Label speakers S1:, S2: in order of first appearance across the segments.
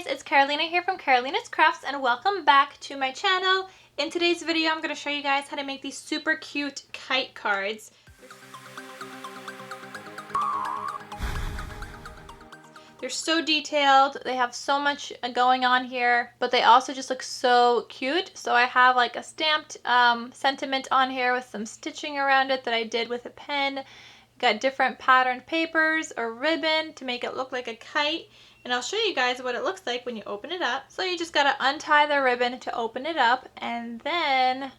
S1: guys, it's Carolina here from KarolinasKrafts and welcome back to my channel. In today's video, I'm going to show you guys how to make these super cute kite cards. They're so detailed, they have so much going on here, but they also just look so cute. So I have like a stamped sentiment on here with some stitching around it that I did with a pen. Got different patterned papers or ribbon to make it look like a kite. And I'll show you guys what it looks like when you open it up. So you just gotta untie the ribbon to open it up, and then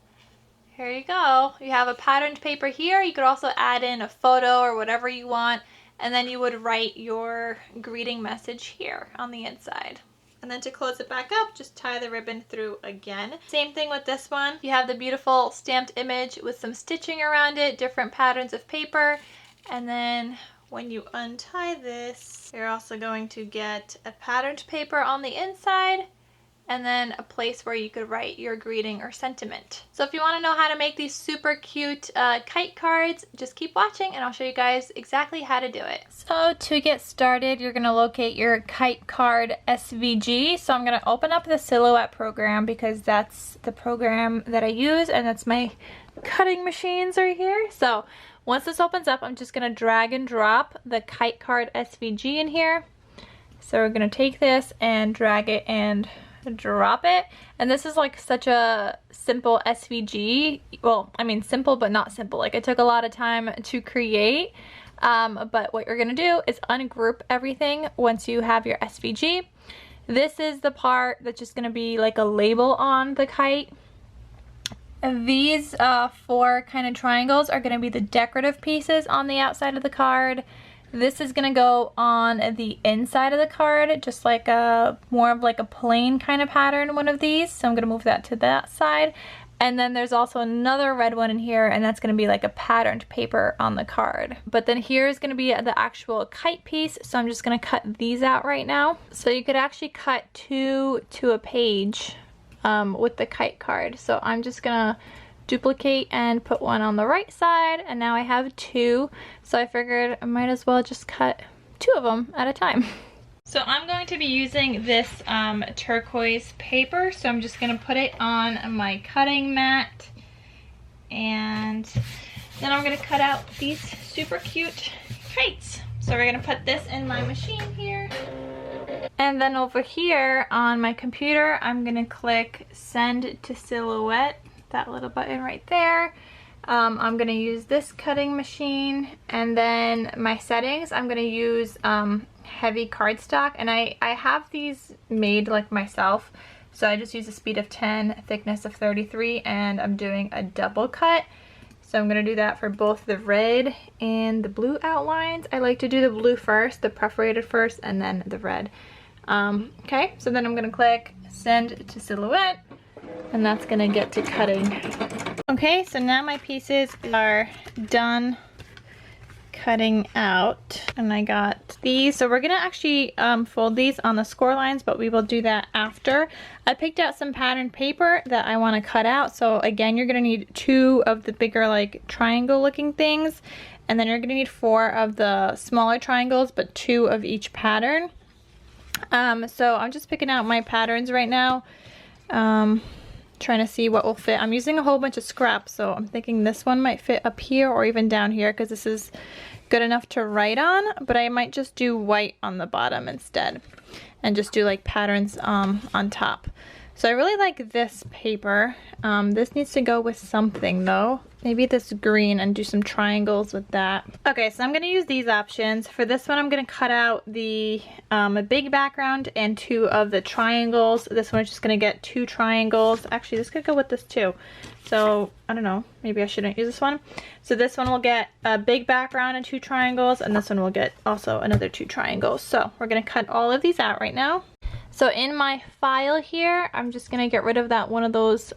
S1: here you go. You have a patterned paper here. You could also add in a photo or whatever you want, and then you would write your greeting message here on the inside. And then to close it back up, just tie the ribbon through again. Same thing with this one. You have the beautiful stamped image with some stitching around it, different patterns of paper, and then when you untie this, you're also going to get a patterned paper on the inside and then a place where you could write your greeting or sentiment. So if you want to know how to make these super cute kite cards, just keep watching and I'll show you guys exactly how to do it. So to get started, you're going to locate your Kite Card SVG. So I'm going to open up the Silhouette program because that's the program that I use, and that's my cutting machines right here. So once this opens up, I'm just going to drag and drop the Kite Card SVG in here. So we're going to take this and drag it and drop it. And this is like such a simple SVG. Well, I mean simple but not simple. Like it took a lot of time to create. But what you're going to do is ungroup everything once you have your SVG. This is the part that's just going to be like a label on the kite. These four kind of triangles are going to be the decorative pieces on the outside of the card. This is going to go on the inside of the card, just like a more of like a plain kind of pattern, one of these. So I'm going to move that to that side. And then there's also another red one in here, and that's going to be like a patterned paper on the card. But then here's going to be the actual kite piece. So I'm just going to cut these out right now. So you could actually cut two to a page with the kite card. So I'm just gonna duplicate and put one on the right side, and now I have two, so I figured I might as well just cut two of them at a time. So I'm going to be using this turquoise paper, so I'm just gonna put it on my cutting mat, and then I'm gonna cut out these super cute kites. So we're gonna put this in my machine here. And then over here on my computer, I'm going to click Send to Silhouette, that little button right there. I'm going to use this cutting machine, and then my settings, I'm going to use heavy cardstock, and I have these made like myself. So I just use a speed of 10, thickness of 33, and I'm doing a double cut. So I'm going to do that for both the red and the blue outlines. I like to do the blue first, the perforated first, and then the red. Okay, so then I'm going to click Send to Silhouette, and that's going to get to cutting. Okay, so now my pieces are done cutting out, and I got these. So we're going to actually fold these on the score lines, but we will do that after. I picked out some patterned paper that I want to cut out. So again, you're going to need two of the bigger like triangle looking things, and then you're going to need four of the smaller triangles, but two of each pattern. So I'm just picking out my patterns right now, trying to see what will fit. I'm using a whole bunch of scraps, so I'm thinking this one might fit up here or even down here because this is good enough to write on, but I might just do white on the bottom instead and just do like patterns on top. So I really like this paper. This needs to go with something though. Maybe this green, and do some triangles with that. Okay, so I'm going to use these options. For this one, I'm going to cut out the a big background and two of the triangles. This one's just going to get two triangles. Actually, this could go with this too. So, I don't know. Maybe I shouldn't use this one. So this one will get a big background and two triangles, and this one will get also another two triangles. So we're going to cut all of these out right now. So in my file here, I'm just going to get rid of that one of those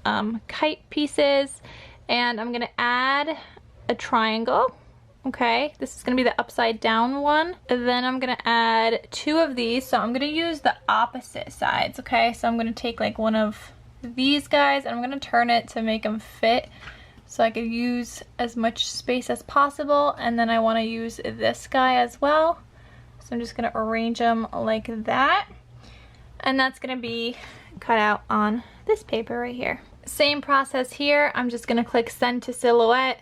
S1: kite pieces. And I'm going to add a triangle. Okay, this is going to be the upside down one. And then I'm going to add two of these. So I'm going to use the opposite sides. Okay, so I'm going to take like one of these guys, and I'm going to turn it to make them fit so I could use as much space as possible. And then I want to use this guy as well. So I'm just going to arrange them like that. And that's gonna be cut out on this paper right here. Same process here. I'm just gonna click send to silhouette,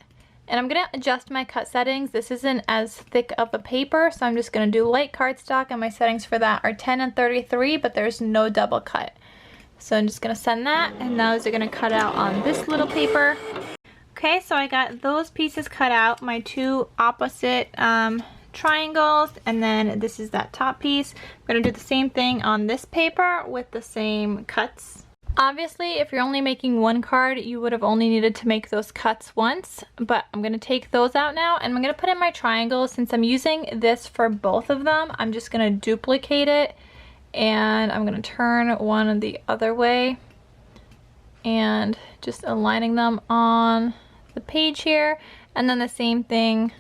S1: and I'm gonna adjust my cut settings. This isn't as thick of a paper, so I'm just gonna do light cardstock, and my settings for that are 10 and 33, but there's no double cut. So I'm just gonna send that, and those are gonna cut out on this little paper. Okay, so I got those pieces cut out, my two opposite triangles, and then this is that top piece. I'm gonna do the same thing on this paper with the same cuts. Obviously, if you're only making one card, you would have only needed to make those cuts once, but I'm gonna take those out now, and I'm gonna put in my triangles. Since I'm using this for both of them, I'm just gonna duplicate it, and I'm gonna turn one the other way, and just aligning them on the page here, and then the same thing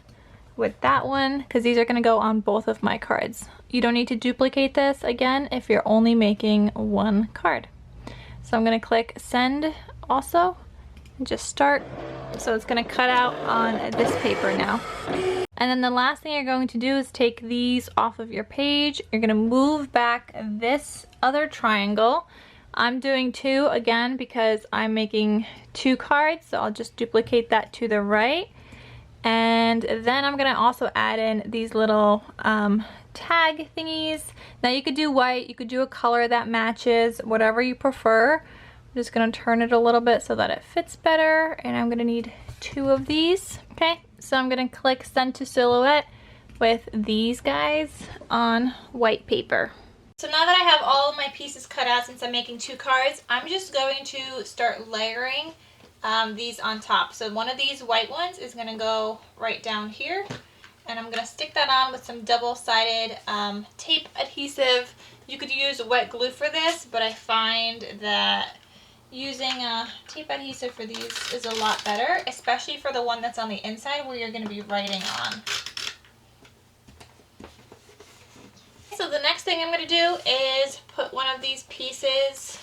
S1: with that one, because these are going to go on both of my cards. You don't need to duplicate this again if you're only making one card. So I'm going to click send also and just start. So it's going to cut out on this paper now. And then the last thing you're going to do is take these off of your page. You're going to move back this other triangle. I'm doing two again because I'm making two cards, so I'll just duplicate that to the right. And then I'm gonna also add in these little tag thingies. Now you could do white, you could do a color that matches, whatever you prefer. I'm just gonna turn it a little bit so that it fits better, and I'm gonna need two of these. Okay, so I'm gonna click send to silhouette with these guys on white paper. So now that I have all of my pieces cut out, since I'm making two cards, I'm just going to start layering these on top. So one of these white ones is going to go right down here, and I'm going to stick that on with some double-sided tape adhesive. You could use wet glue for this, but I find that using tape adhesive for these is a lot better, especially for the one that's on the inside where you're going to be writing on. So the next thing I'm going to do is put one of these pieces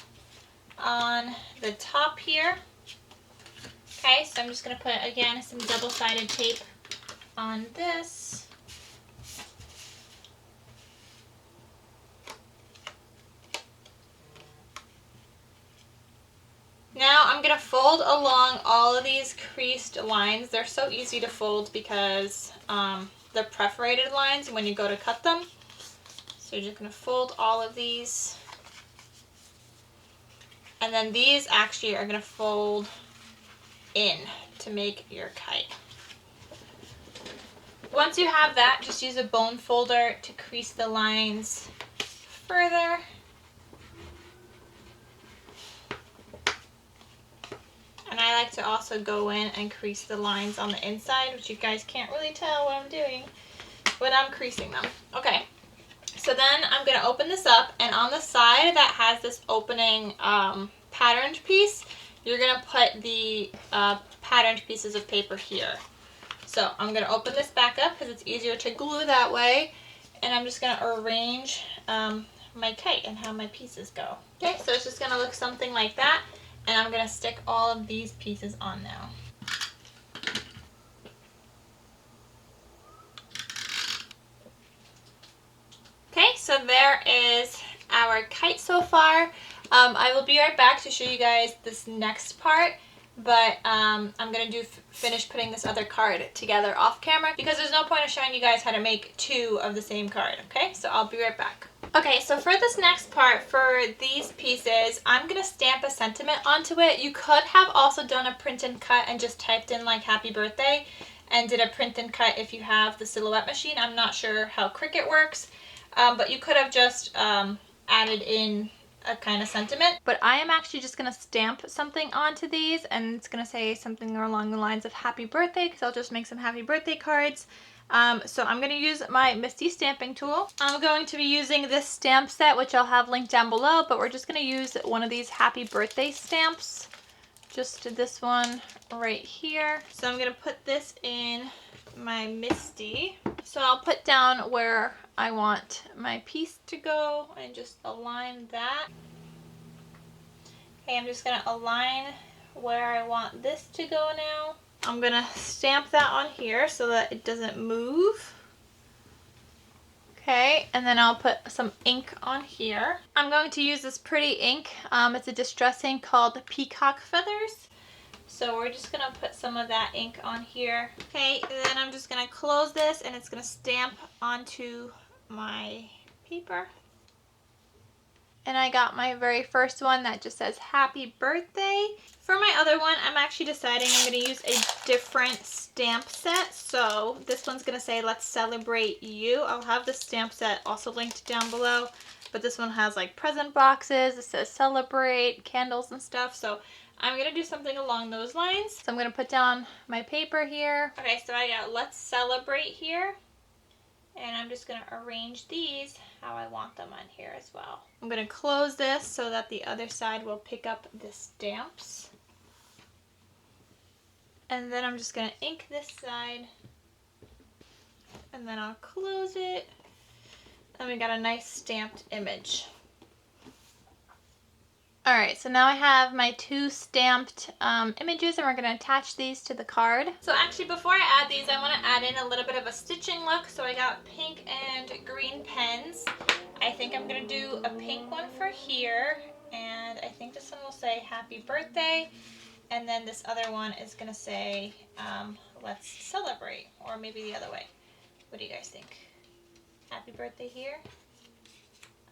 S1: on the top here. Okay, so I'm just going to put, again, some double-sided tape on this. Now I'm going to fold along all of these creased lines. They're so easy to fold because they're perforated lines when you go to cut them. So you're just going to fold all of these. And then these actually are going to fold in to make your kite. Once you have that, just use a bone folder to crease the lines further. And I like to also go in and crease the lines on the inside, which you guys can't really tell what I'm doing when I'm creasing them. Okay, so then I'm going to open this up, and on the side that has this opening patterned piece, you're going to put the patterned pieces of paper here. So I'm going to open this back up because it's easier to glue that way, and I'm just going to arrange my kite and how my pieces go. Okay, so it's just going to look something like that, and I'm going to stick all of these pieces on now. Okay, so there is our kite so far. I will be right back to show you guys this next part, but I'm going to finish putting this other card together off camera because there's no point of showing you guys how to make two of the same card, okay? So I'll be right back. Okay, so for this next part, for these pieces, I'm going to stamp a sentiment onto it. You could have also done a print and cut and just typed in like happy birthday and did a print and cut if you have the Silhouette machine. I'm not sure how Cricut works, but you could have just added in a kind of sentiment. But I am actually just going to stamp something onto these, and it's going to say something along the lines of happy birthday because I'll just make some happy birthday cards. So I'm going to use my Misty stamping tool. I'm going to be using this stamp set, which I'll have linked down below, but we're just going to use one of these happy birthday stamps. Just this one right here. So I'm going to put this in my Misty. So I'll put down where I want my piece to go and just align that. Okay, I'm just going to align where I want this to go now. I'm going to stamp that on here so that it doesn't move. Okay, and then I'll put some ink on here. I'm going to use this pretty ink. It's a distress ink called Peacock Feathers. So we're just gonna put some of that ink on here. Okay, and then I'm just gonna close this and it's gonna stamp onto my paper. And I got my very first one that just says happy birthday. For my other one, I'm actually deciding I'm going to use a different stamp set. So this one's going to say let's celebrate you. I'll have the stamp set also linked down below. But this one has like present boxes. It says celebrate, candles and stuff. So I'm going to do something along those lines. So I'm going to put down my paper here. Okay, so I got let's celebrate here. And I'm just going to arrange these how I want them on here as well. I'm going to close this so that the other side will pick up the stamps. And then I'm just going to ink this side. And then I'll close it. And we got a nice stamped image. Alright, so now I have my two stamped images and we're going to attach these to the card. So actually before I add these, I want to add in a little bit of a stitching look. So I got pink and green pens. I think I'm going to do a pink one for here. And I think this one will say happy birthday. And then this other one is going to say let's celebrate. Or maybe the other way. What do you guys think? Happy birthday here?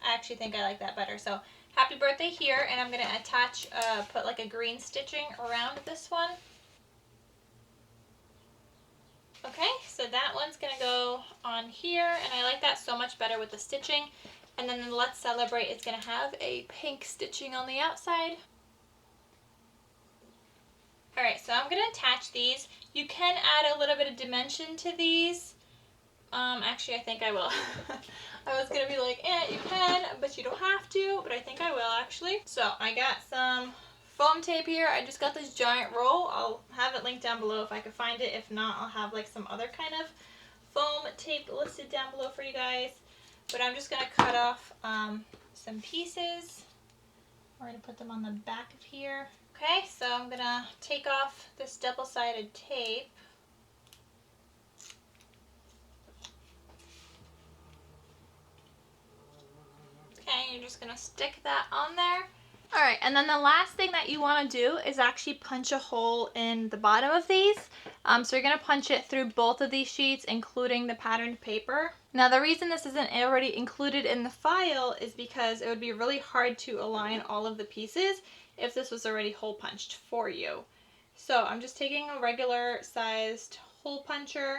S1: I actually think I like that better. So happy birthday here, and I'm going to attach, put like a green stitching around this one. Okay, so that one's going to go on here, and I like that so much better with the stitching. And then the let's celebrate is going to have a pink stitching on the outside. Alright, so I'm going to attach these. You can add a little bit of dimension to these. Actually, I think I will. I was going to be like, you can, but you don't have to, but I think I will actually. So I got some foam tape here. I just got this giant roll. I'll have it linked down below if I can find it. If not, I'll have like some other kind of foam tape listed down below for you guys. But I'm just going to cut off some pieces. We're going to put them on the back of here. Okay, so I'm going to take off this double-sided tape. Okay, you're just going to stick that on there. Alright, and then the last thing that you want to do is actually punch a hole in the bottom of these. So you're going to punch it through both of these sheets, including the patterned paper. Now the reason this isn't already included in the file is because it would be really hard to align all of the pieces if this was already hole punched for you. So I'm just taking a regular sized hole puncher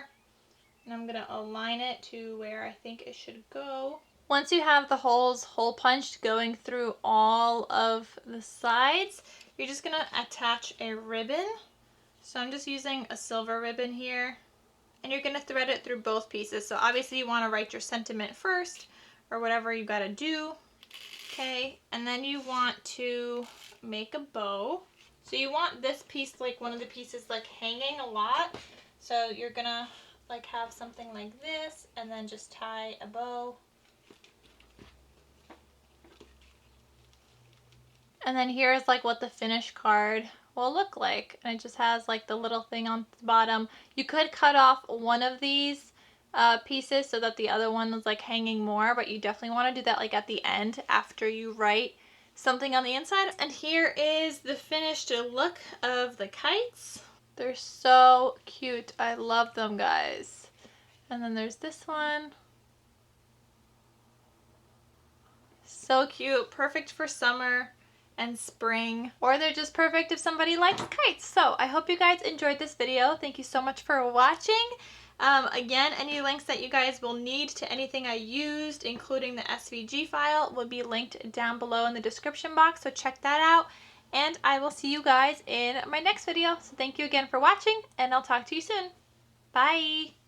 S1: and I'm going to align it to where I think it should go. Once you have the holes hole punched going through all of the sides, you're just going to attach a ribbon. So I'm just using a silver ribbon here. And you're going to thread it through both pieces. So obviously you want to write your sentiment first or whatever you got to do. Okay, and then you want to make a bow. So you want this piece, like one of the pieces, like hanging a lot. So you're going to like have something like this and then just tie a bow. And then here's like what the finished card will look like. And it just has like the little thing on the bottom. You could cut off one of these pieces so that the other one is like hanging more, but you definitely want to do that like at the end after you write something on the inside. And here is the finished look of the kites. They're so cute. I love them, guys. And then there's this one. So cute. Perfect for summer and spring, or they're just perfect if somebody likes kites. So I hope you guys enjoyed this video. Thank you so much for watching. Again, any links that you guys will need to anything I used, including the SVG file, will be linked down below in the description box, so check that out. And I will see you guys in my next video. So thank you again for watching, and I'll talk to you soon. Bye!